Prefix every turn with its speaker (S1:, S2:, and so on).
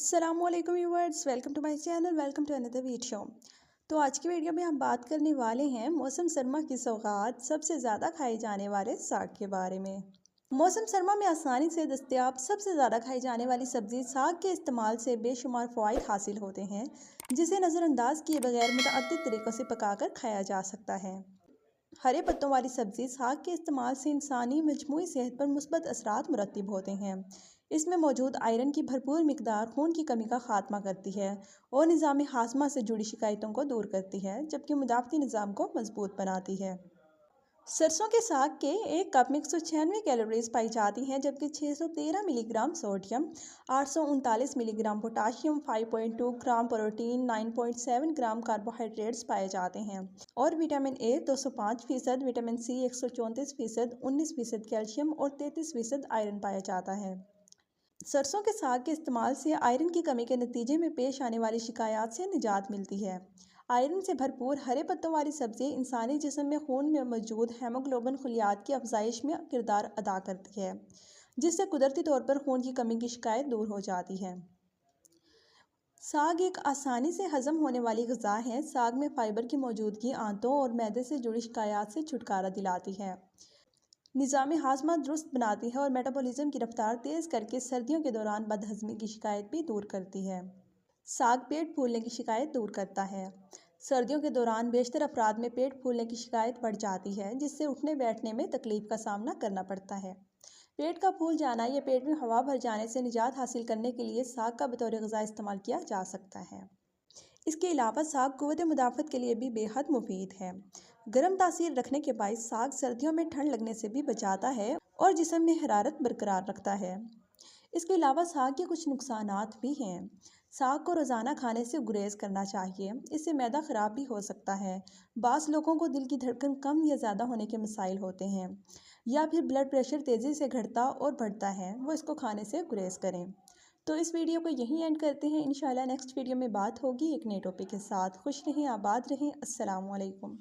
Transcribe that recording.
S1: अस्सलामुअलैकुम viewers, welcome to my channel, welcome to another video. तो आज की वीडियो में हम बात करने वाले हैं मौसम सरमा की सौगात सबसे ज़्यादा खाए जाने वाले साग के बारे में। मौसम सरमा में आसानी से दस्तयाब सबसे ज़्यादा खाई जाने वाली सब्ज़ी साग के इस्तेमाल से बेशुमार फ़वाइद हासिल होते हैं, जिसे नज़रअंदाज किए बगैर मुतअद्दिद तरीक़ों से पकाकर खाया जा सकता है। हरे पत्तों वाली सब्ज़ी साग के इस्तेमाल से इंसानी मजमूई सेहत पर मुस्बत असरात मुरतब होते हैं। इसमें मौजूद आयरन की भरपूर मिकदार खून की कमी का खात्मा करती है और निज़ाम हाजमा से जुड़ी शिकायतों को दूर करती है, जबकि मुदाफ़ती निज़ाम को मजबूत बनाती है। सरसों के साग के एक कप में 196 कैलोरीज पाई जाती हैं, जबकि 613 milligram sodium, 839 milligram potassium, 5.2 gram protein, 9.7 gram carbohydrates पाए जाते हैं और vitamin A 205%, vitamin C 134%, 19% calcium और 33% आयरन पाया जाता है। सरसों के साग के इस्तेमाल से आयरन की कमी के नतीजे में पेश आने वाली शिकायत से निजात मिलती है। आयरन से भरपूर हरे पत्तों वाली सब्ज़ी इंसानी जिस्म में खून में मौजूद हेमोग्लोबिन खलियात की अफजाइश में किरदार अदा करती है, जिससे कुदरती तौर पर खून की कमी की शिकायत दूर हो जाती है। साग एक आसानी से हज़म होने वाली ग़िज़ा है। साग में फ़ाइबर की मौजूदगी आंतों और मैदे से जुड़ी शिकायत से छुटकारा दिलाती है, निज़ाम हाजमा दुरुस्त बनाती है और मेटाबॉलिज्म की रफ्तार तेज़ करके सर्दियों के दौरान बदहज़मी की शिकायत भी दूर करती है। साग पेट फूलने की शिकायत दूर करता है। सर्दियों के दौरान बेशतर अफराद में पेट फूलने की शिकायत बढ़ जाती है, जिससे उठने बैठने में तकलीफ का सामना करना पड़ता है। पेट का फूल जाना या पेट में हवा भर जाने से निजात हासिल करने के लिए साग का बतौर ग़िज़ा इस्तेमाल किया जा सकता है। इसके अलावा साग क़ुव्वत मुदाफ़त के लिए भी बेहद मुफीद है। गर्म तासीर रखने के बायस साग सर्दियों में ठंड लगने से भी बचाता है और जिस्म में हरारत बरकरार रखता है। इसके अलावा साग के कुछ नुकसानात भी हैं। साग को रोज़ाना खाने से गुरेज करना चाहिए, इससे मैदा ख़राब भी हो सकता है। बाज़ लोगों को दिल की धड़कन कम या ज़्यादा होने के मसाइल होते हैं या फिर ब्लड प्रेशर तेज़ी से घटता और बढ़ता है, वो इसको खाने से गुरेज करें। तो इस वीडियो को यहीं एंड करते हैं। इंशाल्लाह नेक्स्ट वीडियो में बात होगी एक नए टॉपिक के साथ। खुश रहें, आबाद रहें। अस्सलामु अलैकुम।